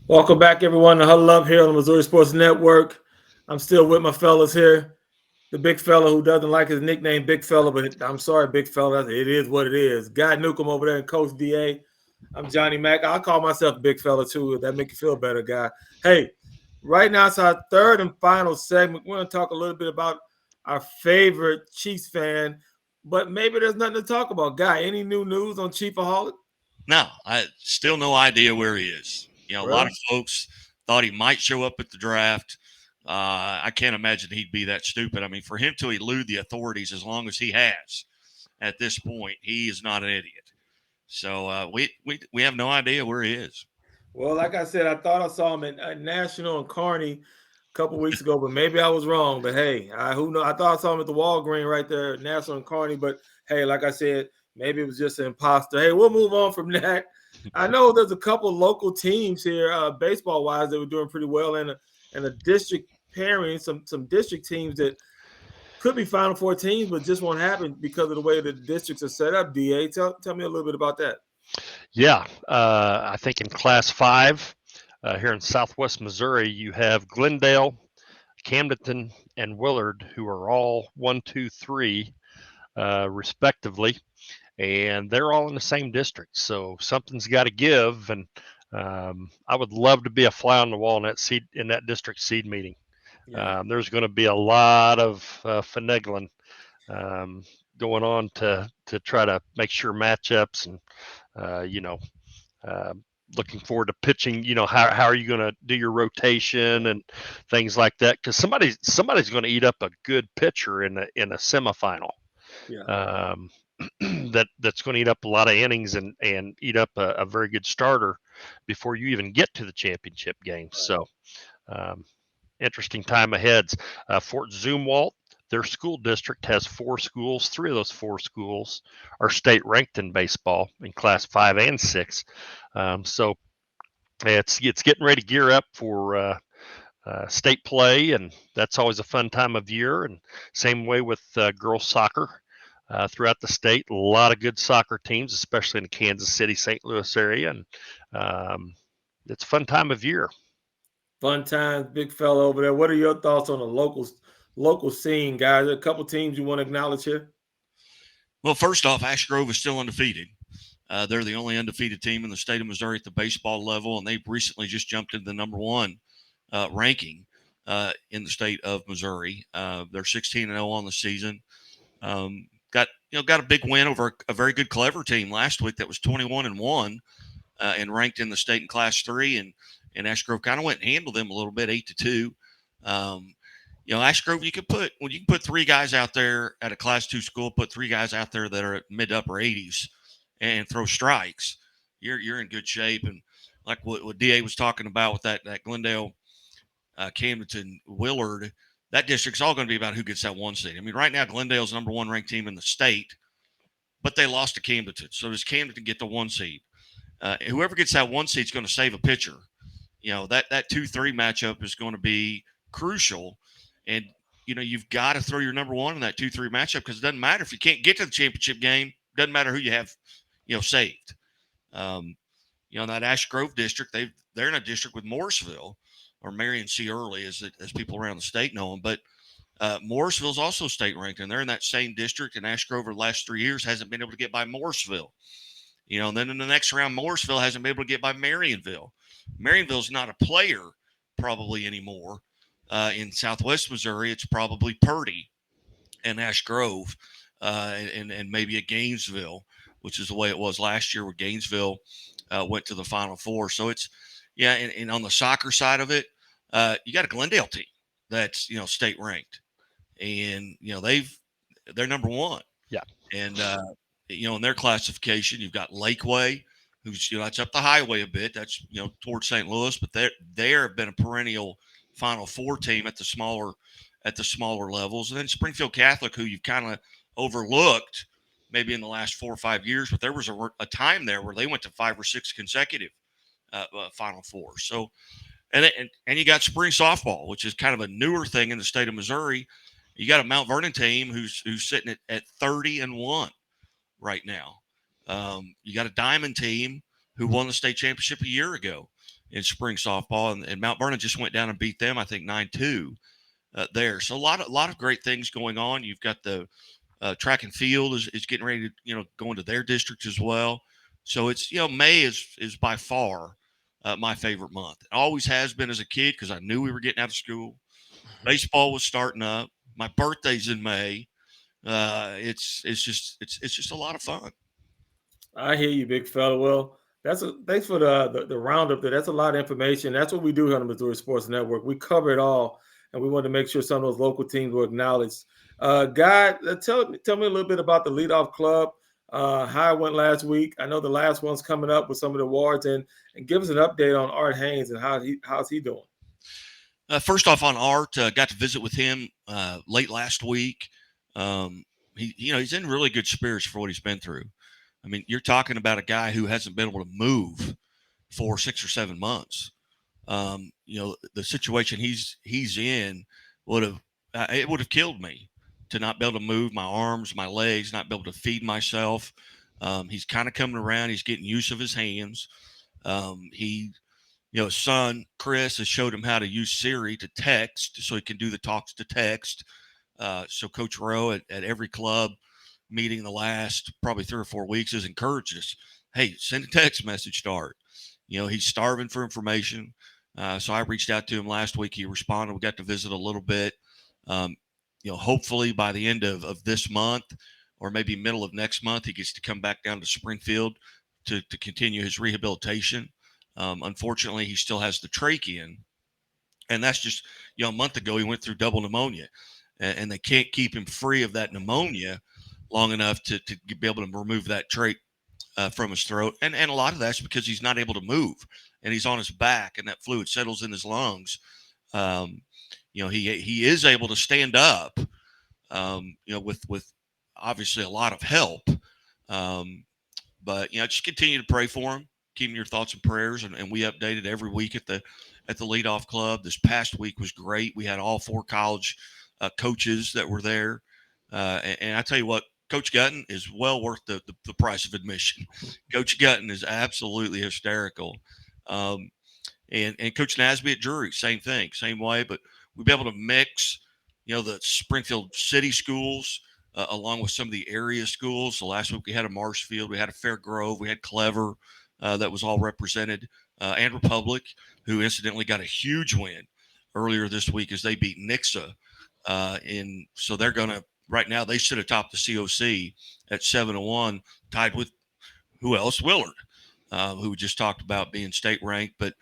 Welcome back, everyone, to Huddle Up here on the Missouri Sports Network. I'm still with my fellas here. The big fella who doesn't like his nickname, Big Fella, but I'm sorry, Big Fella. It is what it is. Guy Newcomb over there and Coach DA. I'm Johnny Mack. I'll call myself Big Fella, too, if that make you feel better, guy. Hey, right now it's our third and final segment. We're going to talk a little bit about our favorite Chiefs fan, but maybe there's nothing to talk about. Guy, any new news on Chiefaholic? No, I still no idea where he is. A lot Really? of folks thought he might show up at the draft. I can't imagine he'd be that stupid. I mean, for him to elude the authorities as long as he has at this point, he is not an idiot. So we have no idea where he is. Well, like I said, I thought I saw him at National and Kearney a couple weeks ago, but maybe I was wrong. But hey, who know? I thought I saw him at the Walgreens right there, at National and Kearney. But hey, like I said, maybe it was just an imposter. Hey, we'll move on from that. I know there's a couple local teams here, baseball wise, that were doing pretty well, and a district pairing, some district teams that could be Final Four teams, but just won't happen because of the way the districts are set up. Da, tell me a little bit about that. Yeah, I think in Class 5 here in Southwest Missouri, you have Glendale, Camdenton, and Willard, who are all 1, 2, 3, respectively, and they're all in the same district. So something's got to give, and I would love to be a fly on the wall in that district seed meeting. Yeah. There's going to be a lot of finagling um, going on to try to make sure matchups and uh, you know uh, looking forward to pitching. How are you going to do your rotation and things like that? Because somebody's going to eat up a good pitcher in a semifinal. Yeah. Um, that's going to eat up a lot of innings and eat up a very good starter before you even get to the championship game. Right. So um, interesting time ahead. Fort Zumwalt, their school district has 4 schools. 3 of those 4 schools are state ranked in baseball in Class 5 and 6. So it's getting ready to gear up for state play, and that's always a fun time of year. And same way with girls soccer. Throughout the state, a lot of good soccer teams, especially in the Kansas City, St. Louis area, and it's a fun time of year. Fun times, big fella over there. What are your thoughts on the local scene, guys? There are a couple teams you want to acknowledge here. Well, first off, Ash Grove is still undefeated. They're the only undefeated team in the state of Missouri at the baseball level, and they've recently just jumped into the number one ranking in the state of Missouri. They're 16-0 on the season. Got a big win over a very good Clever team last week that was 21-1 and ranked in the state in Class 3, and Ash Grove kind of went and handled them a little bit, 8-2. Ash Grove, you can put 3 guys out there at a Class 2 school, put 3 guys out there that are at mid to upper 80s, and throw strikes. You're in good shape. And like what Da was talking about with that Glendale, Camdenton, Willard, that district's all going to be about who gets that 1 seed. I mean, right now Glendale's number 1 ranked team in the state, but they lost to Camdenton. So does Camdenton get the 1 seed? Whoever gets that 1 seed is going to save a pitcher. That 2-3 matchup is going to be crucial, and you've got to throw your number 1 in that 2-3 matchup, because it doesn't matter if you can't get to the championship game. Doesn't matter who you have, saved. In that Ash Grove district, they're in a district with Morrisville, or Marion C. Early, as people around the state know them. But Morrisville's also state ranked, and they're in that same district. And Ash Grove, over the last 3 years, hasn't been able to get by Morrisville. And then in the next round, Morrisville hasn't been able to get by Marionville. Marionville's not a player probably anymore. In Southwest Missouri, it's probably Purdy and Ash Grove, and maybe a Gainesville, which is the way it was last year, where Gainesville went to the Final Four. So it's, and on the soccer side of it, you got a Glendale team that's state ranked, and they're number 1. Yeah. And in their classification, you've got Lakeway, who's that's up the highway a bit. That's towards St. Louis, but they have been a perennial Final Four team at the smaller levels. And then Springfield Catholic, who you've kind of overlooked maybe in the last 4 or 5 years, but there was a time there where they went to 5 or 6 consecutive Final Fours. So, and you got spring softball, which is kind of a newer thing in the state of Missouri. You got a Mount Vernon team who's sitting at 30-1 right now. You got a Diamond team who won the state championship a year ago. in spring softball, and Mount Vernon just went down and beat them, I think 9-2 there. So a lot of great things going on. You've got the track and field is getting ready to go into their district as well. So it's May is by far my favorite month. It always has been as a kid because I knew we were getting out of school. Baseball was starting up. My birthday's in May. It's just a lot of fun. I hear you, big fella. Well, thanks for the roundup there. That's a lot of information. That's what we do here on the Missouri Sports Network. We cover it all, and we want to make sure some of those local teams were acknowledged. Guy, tell me a little bit about the leadoff club. How it went last week. I know the last one's coming up with some of the awards, and give us an update on Art Haynes and how's he doing. First off, on Art, got to visit with him late last week. He's in really good spirits for what he's been through. I mean, you're talking about a guy who hasn't been able to move for 6 or 7 months. The situation he's in would have killed me to not be able to move my arms, my legs, not be able to feed myself. He's kind of coming around. He's getting use of his hands. His son Chris has showed him how to use Siri to text, so he can do the talks to text. So Coach Rowe at every club meeting the last probably 3 or 4 weeks has encouraged us, hey, send a text message to Art. He's starving for information. So I reached out to him last week. He responded. We got to visit a little bit. Hopefully by the end of this month or maybe middle of next month, he gets to come back down to Springfield to continue his rehabilitation. Unfortunately, he still has the trachea, and that's just, a month ago he went through double pneumonia, and they can't keep him free of that pneumonia long enough to be able to remove that trach from his throat. And a lot of that's because he's not able to move, and he's on his back, and that fluid settles in his lungs. He is able to stand up, with obviously a lot of help. But just continue to pray for him. Keep your thoughts and prayers, and we updated every week at the leadoff club. This past week was great. We had all 4 college coaches that were there, and I tell you what, Coach Gutton is well worth the price of admission. Coach Gutton is absolutely hysterical, and Coach Nasby at Drury, same thing, same way. But we'll be able to mix, the Springfield City schools along with some of the area schools. So last week we had a Marshfield, we had a Fair Grove, we had Clever. That was all represented, and Republic, who incidentally got a huge win earlier this week as they beat Nixa. So they're going to, right now, they sit atop the COC at 7-1, tied with who else? Willard, who we just talked about being state ranked. But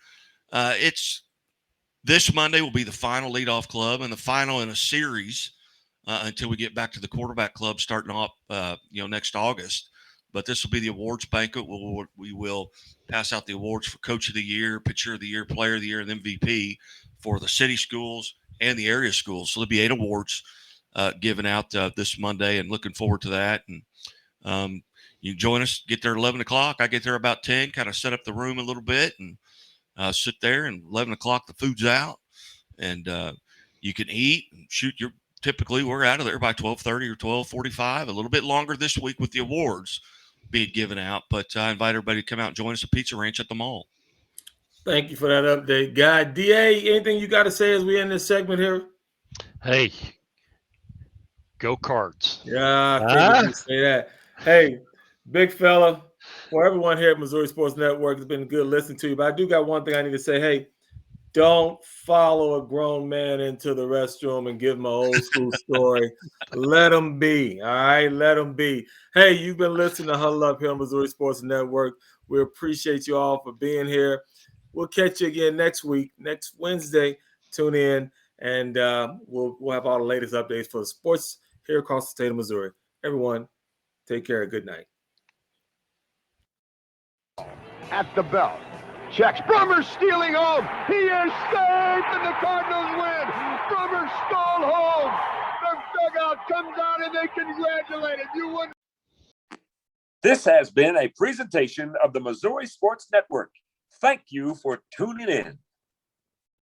it's this Monday will be the final leadoff club and the final in a series until we get back to the quarterback club starting off, next August. But this will be the awards banquet. We will pass out the awards for Coach of the Year, Pitcher of the Year, Player of the Year, and MVP for the city schools and the area schools. So there'll be 8 awards given out this Monday, and looking forward to that. And you can join us, get there at 11 o'clock. I get there about 10, kind of set up the room a little bit and sit there. And 11 o'clock, the food's out, and you can eat and shoot your – typically we're out of there by 12:30 or 12:45, a little bit longer this week with the awards being given out. But I invite everybody to come out and join us at Pizza Ranch at the mall. Thank you for that update, Guy. DA, anything you got to say as we end this segment here? Hey, go Cards. Yeah, I figured you'd say that. Hey, big fella, for everyone here at Missouri Sports Network, it's been good listening to you. But I do got one thing I need to say. Hey, don't follow a grown man into the restroom and give him an old school story. Let him be. All right, let him be. Hey, you've been listening to Huddle Up here on Missouri Sports Network. We appreciate you all for being here. We'll catch you again next week, next Wednesday. Tune in, and we'll have all the latest updates for the sports here across the state of Missouri. Everyone, take care. Good night. At the belt. Checks. Brummer's stealing home. He is safe, and the Cardinals win. Brummer stole home. The dugout comes out, and they congratulate him. You wouldn't. This has been a presentation of the Missouri Sports Network. Thank you for tuning in.